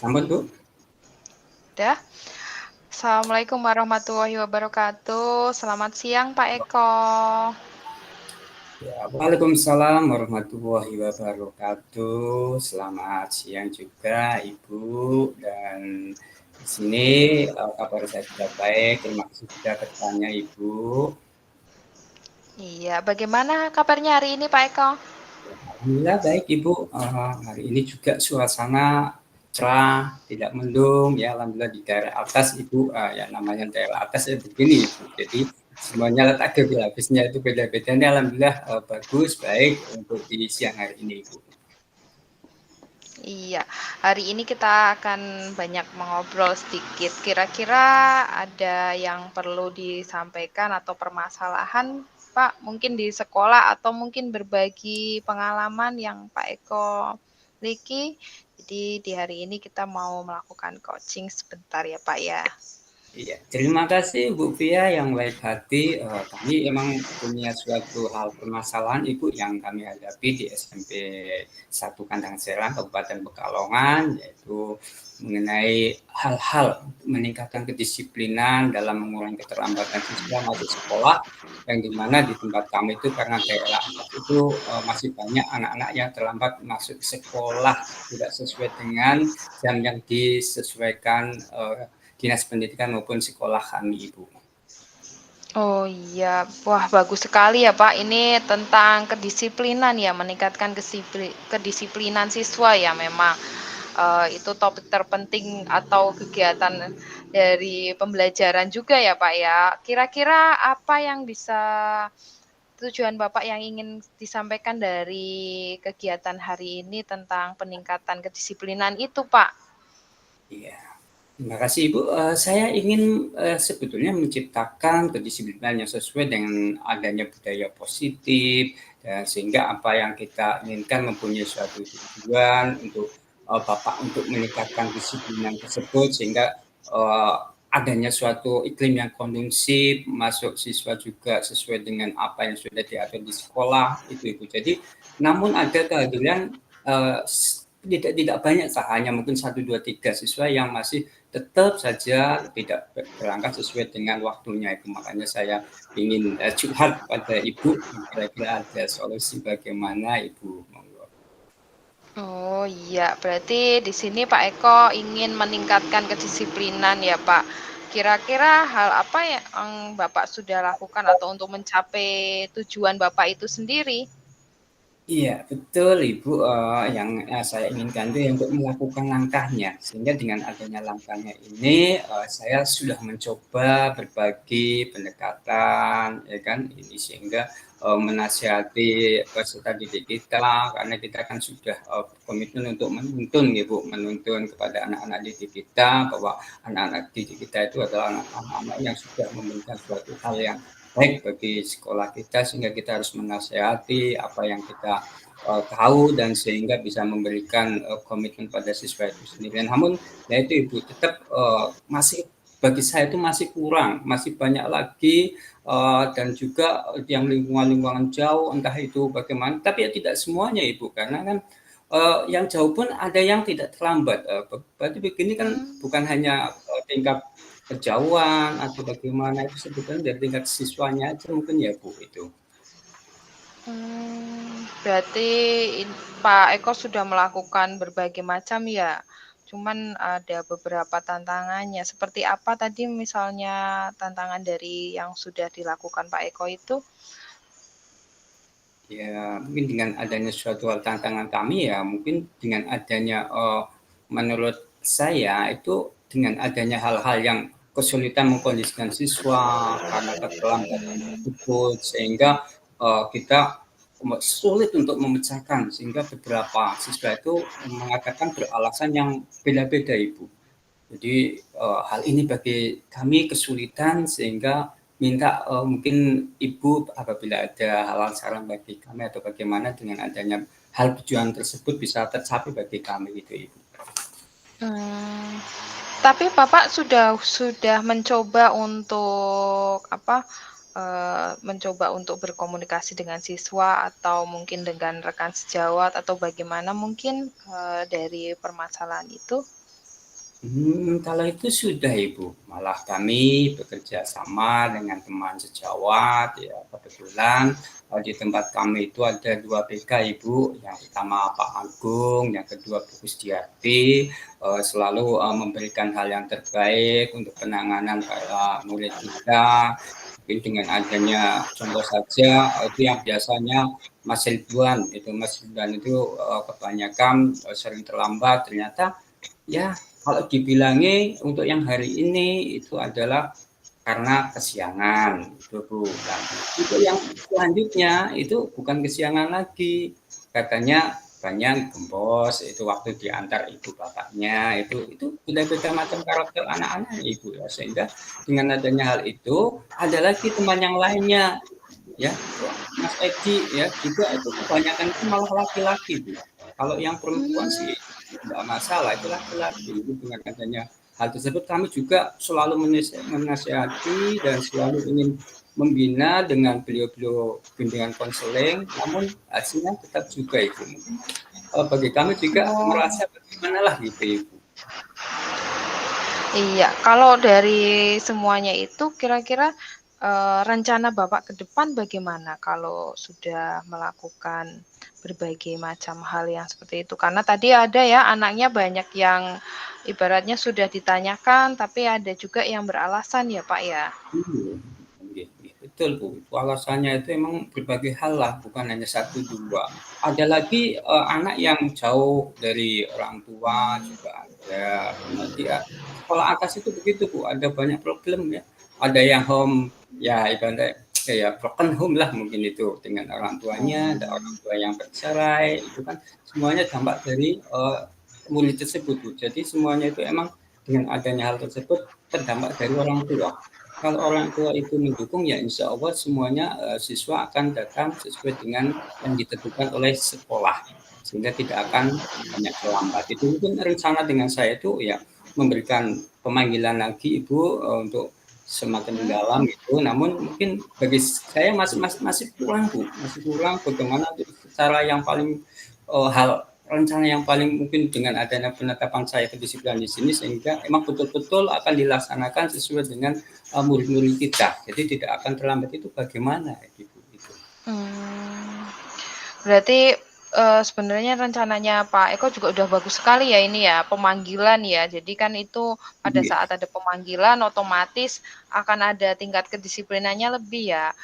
Sampun, Bu? Udah. Assalamualaikum warahmatullahi wabarakatuh. Selamat siang, Pak Eko. Ya, Waalaikumsalam warahmatullahi wabarakatuh. Selamat siang juga, Ibu. Dan di sini kabar saya juga baik. Terima kasih sudah bertanya, Ibu. Iya, bagaimana kabarnya hari ini, Pak Eko? Alhamdulillah baik, Ibu. Hari ini juga suasana cerah, tidak mendung. Ya, alhamdulillah di daerah atas, Ibu. Ya namanya daerah atas ya begini, Ibu. Jadi semuanya letak geografisnya itu beda-beda. Ini alhamdulillah bagus, baik untuk di siang hari ini, Ibu. Iya, hari ini kita akan banyak mengobrol sedikit. Kira-kira ada yang perlu disampaikan atau permasalahan, Pak? Mungkin di sekolah atau mungkin berbagi pengalaman yang Pak Eko miliki. Jadi di hari ini kita mau melakukan coaching sebentar ya, Pak ya. Iya, terima kasih Bu Fia yang baik hati. Kami emang punya suatu hal permasalahan Ibu yang kami hadapi di SMP 1 Kandang Serang, Kabupaten Pekalongan, yaitu mengenai hal-hal meningkatkan kedisiplinan dalam mengurangi keterlambatan siswa masuk sekolah, yang dimana di tempat kami itu karena daerah atas itu masih banyak anak-anak yang terlambat masuk sekolah, tidak sesuai dengan jam yang disesuaikan Dinas Pendidikan maupun sekolah kami, Ibu. Oh iya, wah bagus sekali ya Pak. Ini tentang kedisiplinan ya, meningkatkan kedisiplinan siswa ya memang. Itu topik terpenting atau kegiatan dari pembelajaran juga ya Pak ya. Kira-kira apa yang bisa tujuan Bapak yang ingin disampaikan dari kegiatan hari ini tentang peningkatan kedisiplinan itu Pak? Iya. Terima kasih Ibu. Saya ingin sebetulnya menciptakan kedisiplinan yang sesuai dengan adanya budaya positif, dan sehingga apa yang kita inginkan mempunyai suatu tujuan untuk Bapak untuk meningkatkan disiplinan tersebut, sehingga adanya suatu iklim yang kondusif, masuk siswa juga sesuai dengan apa yang sudah diatur di sekolah, itu Ibu. Jadi, namun ada kehadiran tidak banyak, hanya mungkin 1, 2, 3 siswa yang masih tetap saja tidak berangkat sesuai dengan waktunya itu. Makanya saya ingin curhat pada Ibu, kira-kira ada solusi bagaimana Ibu? Monggo. Oh iya, berarti di sini Pak Eko ingin meningkatkan kedisiplinan ya Pak. Kira-kira hal apa yang Bapak sudah lakukan atau untuk mencapai tujuan Bapak itu sendiri? Iya, betul Ibu, yang saya inginkan itu untuk melakukan langkahnya. Sehingga dengan adanya langkahnya ini, saya sudah mencoba berbagai pendekatan, ya kan, ini sehingga menasihati peserta didik kita, karena kita kan sudah komitmen untuk menuntun, Ibu, menuntun kepada anak-anak didik kita bahwa anak-anak didik kita itu adalah anak-anak yang sudah memberikan suatu hal yang baik bagi sekolah kita, sehingga kita harus menasehati apa yang kita tahu, dan sehingga bisa memberikan komitmen pada siswa itu sendiri. Namun ya itu Ibu, tetap masih bagi saya itu masih kurang, masih banyak lagi dan juga yang lingkungan-lingkungan jauh, entah itu bagaimana, tapi ya tidak semuanya Ibu, karena kan yang jauh pun ada yang tidak terlambat. Berarti begini kan Hmm, bukan hanya tingkat kejauhan atau bagaimana, itu sebetulnya dari tingkat siswanya aja mungkin ya Bu itu. berarti Pak Eko sudah melakukan berbagai macam ya. Cuman ada beberapa tantangannya. Seperti apa tadi misalnya tantangan dari yang sudah dilakukan Pak Eko itu? Ya mungkin dengan adanya suatu tantangan kami ya mungkin dengan adanya menurut saya itu dengan adanya hal-hal yang kesulitan mengkondisikan siswa karena keterlambatan tersebut, sehingga kita sulit untuk memecahkan, sehingga beberapa siswa itu mengatakan beralasan yang beda-beda Ibu. Jadi hal ini bagi kami kesulitan, sehingga minta mungkin Ibu apabila ada hal-hal saran bagi kami atau bagaimana dengan adanya hal tujuan tersebut bisa tercapai bagi kami gitu Ibu. Hmm, tapi Bapak sudah mencoba untuk apa, mencoba untuk berkomunikasi dengan siswa atau mungkin dengan rekan sejawat atau bagaimana mungkin, dari permasalahan itu? Kalau itu sudah Ibu, malah kami bekerja sama dengan teman sejawat, ya kebetulan di tempat kami itu ada 2 BK Ibu, yang pertama Pak Agung, yang kedua Bu Kusdiati, selalu memberikan hal yang terbaik untuk penanganan para murid kita. Mungkin dengan adanya contoh saja itu yang biasanya Mas Ridwan itu kebanyakan sering terlambat, ternyata ya kalau dibilangi untuk yang hari ini itu adalah karena kesiangan itu Bu. Nah, untuk yang selanjutnya itu bukan kesiangan lagi. Katanya banyak gembos itu waktu diantar ibu bapaknya itu beda-beda macam karakter anak-anak ibu ya, sehingga dengan adanya hal itu ada lagi teman yang lainnya ya, Mas Edi ya juga itu kebanyakan itu malah laki-laki Bu. Kalau yang perempuan sih Hmm. enggak masalah, itu laki-laki. Itu dengan adanya hal tersebut kami juga selalu menasihati dan selalu ingin membina dengan beliau-beliau bimbingan konseling, namun hasilnya tetap juga itu. Mungkin bagi kami juga Oh. merasa bagaimanalah gitu Ibu. Iya, kalau dari semuanya itu kira-kira, rencana Bapak ke depan bagaimana kalau sudah melakukan berbagai macam hal yang seperti itu? Karena tadi ada ya anaknya banyak yang ibaratnya sudah ditanyakan, tapi ada juga yang beralasan ya, Pak, ya? Iya, betul Bu. Itu alasannya itu emang berbagai hal lah, bukan hanya satu dua. Ada lagi anak yang jauh dari orang tua juga ada. Karena dia sekolah atas itu begitu Bu, ada banyak problem ya. Ada yang home ya ibaratnya kayak broken home lah mungkin itu dengan orang tuanya, ada orang Oh. tua yang bercerai, itu kan semuanya dampak dari murid tersebut Bu. Jadi semuanya itu emang dengan adanya hal tersebut terdampak dari orang tua. Kalau orang tua itu mendukung, ya insya Allah semuanya siswa akan datang sesuai dengan yang ditentukan oleh sekolah, sehingga tidak akan banyak terlambat. Itu mungkin rencana dengan saya itu ya memberikan pemanggilan lagi Ibu untuk semakin Mhm. mendalam itu. Namun mungkin bagi saya masih kurang Bu, masih kurang bagaimana cara yang paling hal rencana yang paling mungkin dengan adanya penetapan saya kedisiplinan di sini sehingga emang betul-betul akan dilaksanakan sesuai dengan murid-murid kita. Jadi tidak akan terlambat itu bagaimana Ibu itu. Mmm. Berarti, sebenarnya rencananya Pak Eko juga udah bagus sekali ya ini ya, pemanggilan ya. Jadi kan itu pada Iya, saat ada pemanggilan otomatis akan ada tingkat kedisiplinannya lebih ya.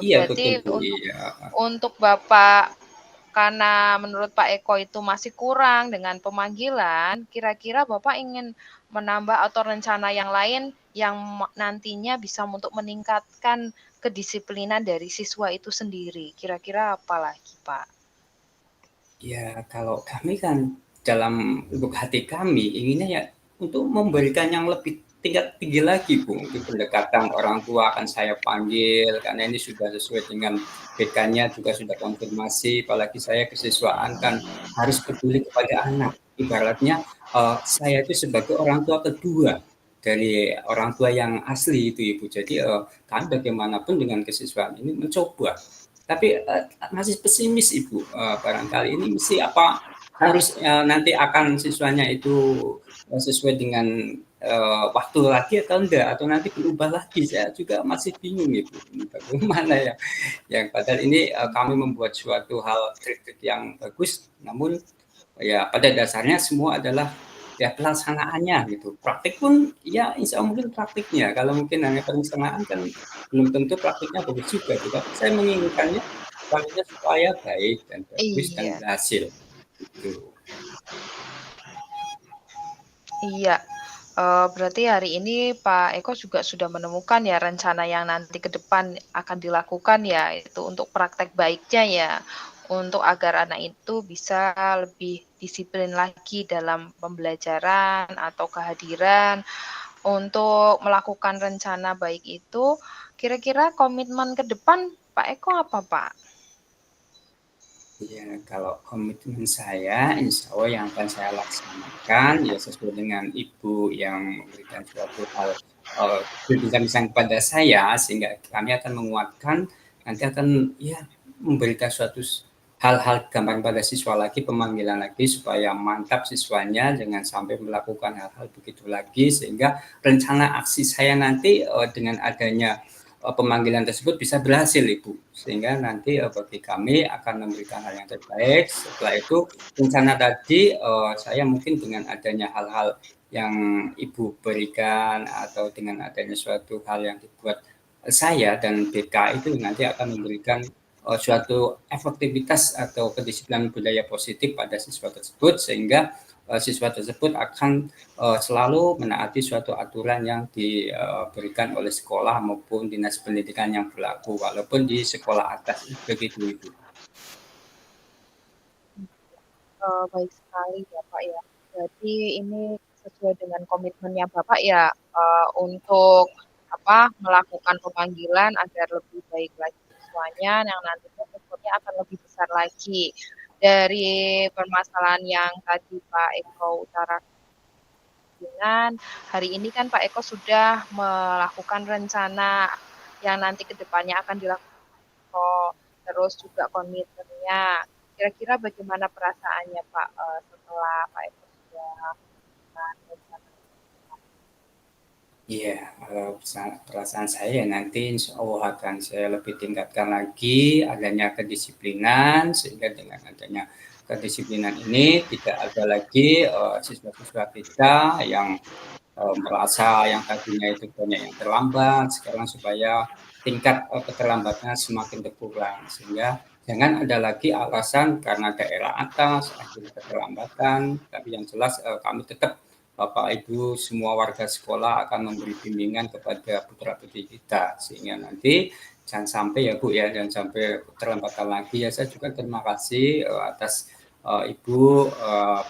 iya Berarti betul Bu, iya. untuk Bapak karena menurut Pak Eko itu masih kurang dengan pemanggilan, kira-kira Bapak ingin menambah atau rencana yang lain yang nantinya bisa untuk meningkatkan kedisiplinan dari siswa itu sendiri, kira-kira apa lagi, Pak? Ya, kalau kami kan dalam lubuk hati kami inginnya ya untuk memberikan yang lebih tingkat tinggi lagi, Bu. Untuk pendekatan orang tua akan saya panggil karena ini sudah sesuai dengan BK-nya juga sudah konfirmasi, apalagi saya kesiswaan kan harus peduli kepada anak. Ibaratnya saya itu sebagai orang tua kedua dari orang tua yang asli itu, Ibu. Jadi kami bagaimanapun dengan kesiswaan ini mencoba tapi masih pesimis Ibu, barangkali ini mesti apa harus nanti akan siswanya itu sesuai dengan waktu lagi atau enggak atau nanti berubah lagi saya juga masih bingung Ibu ini bagaimana ya yang padahal ini kami membuat suatu hal trik-trik yang bagus namun ya pada dasarnya semua adalah ya pelaksanaannya gitu praktik pun ya insya Allah mungkin praktiknya kalau mungkin hanya perencanaan kan belum tentu praktiknya bagus juga gitu. Tapi saya menginginkannya praktiknya supaya baik dan bagus dan Iya, berhasil gitu. iya. Berarti hari ini Pak Eko juga sudah menemukan ya rencana yang nanti ke depan akan dilakukan ya, itu untuk praktek baiknya ya, untuk agar anak itu bisa lebih disiplin lagi dalam pembelajaran atau kehadiran. Untuk melakukan rencana baik itu, kira-kira komitmen ke depan Pak Eko apa, Pak? Ya, kalau komitmen saya, insya Allah yang akan saya laksanakan, ya sesuai dengan Ibu yang memberikan suatu hal berbincang-bincang kepada saya, sehingga kami akan menguatkan, nanti akan ya memberikan suatu hal-hal gampang pada siswa lagi, pemanggilan lagi supaya mantap siswanya, jangan sampai melakukan hal-hal begitu lagi, sehingga rencana aksi saya nanti dengan adanya pemanggilan tersebut bisa berhasil, Ibu. Sehingga nanti bagi kami akan memberikan hal yang terbaik. Setelah itu rencana tadi saya mungkin dengan adanya hal-hal yang Ibu berikan atau dengan adanya suatu hal yang dibuat saya dan BK itu nanti akan memberikan suatu efektivitas atau kedisiplinan budaya positif pada siswa tersebut sehingga siswa tersebut akan selalu menaati suatu aturan yang diberikan oleh sekolah maupun dinas pendidikan yang berlaku walaupun di sekolah atas begitu Ibu. Baik sekali ya, Pak, ya. Jadi ini sesuai dengan komitmennya Bapak ya, untuk melakukan pemanggilan agar lebih baik lagi siswanya yang nantinya tentunya akan lebih besar lagi. Dari permasalahan yang tadi Pak Eko utarakan, hari ini kan Pak Eko sudah melakukan rencana yang nanti ke depannya akan dilakukan, terus juga komitmennya. Kira-kira bagaimana perasaannya Pak, setelah Pak Eko sudah melakukan rencana? Iya, perasaan saya nanti insya Allah akan saya lebih tingkatkan lagi adanya kedisiplinan, sehingga dengan adanya kedisiplinan ini tidak ada lagi siswa-siswa kita yang merasa yang tadinya itu banyak yang terlambat, sekarang supaya tingkat keterlambatannya semakin berkurang. Sehingga jangan ada lagi alasan karena daerah atas akhirnya keterlambatan, tapi yang jelas kami tetap Bapak Ibu semua warga sekolah akan memberi bimbingan kepada putra-putri kita sehingga nanti jangan sampai ya Bu ya, jangan sampai keterlambatan lagi. Ya saya juga terima kasih atas Ibu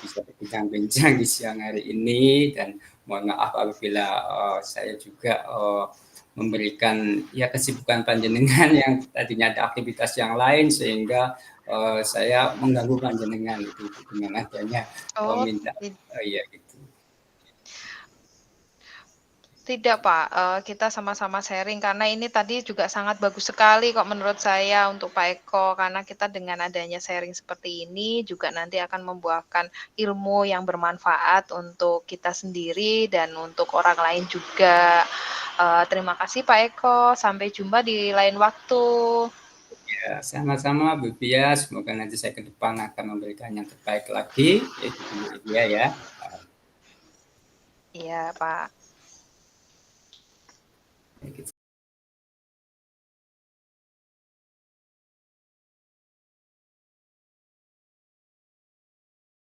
bisa berbincang-bincang di siang hari ini dan mohon maaf apabila saya juga memberikan ya kesibukan panjenengan yang tadinya ada aktivitas yang lain sehingga saya mengganggu panjenengan itu dengan adanya Oh, minta ya gitu. tidak Pak, kita sama-sama sharing karena ini tadi juga sangat bagus sekali kok menurut saya untuk Pak Eko, karena kita dengan adanya sharing seperti ini juga nanti akan membuahkan ilmu yang bermanfaat untuk kita sendiri dan untuk orang lain juga. Terima kasih Pak Eko, sampai jumpa di lain waktu. Ya, sama-sama Bu Pia, semoga nanti saya ke depan akan memberikan yang terbaik lagi, yaitu Bu Pia ya. Iya Pak. Gitu.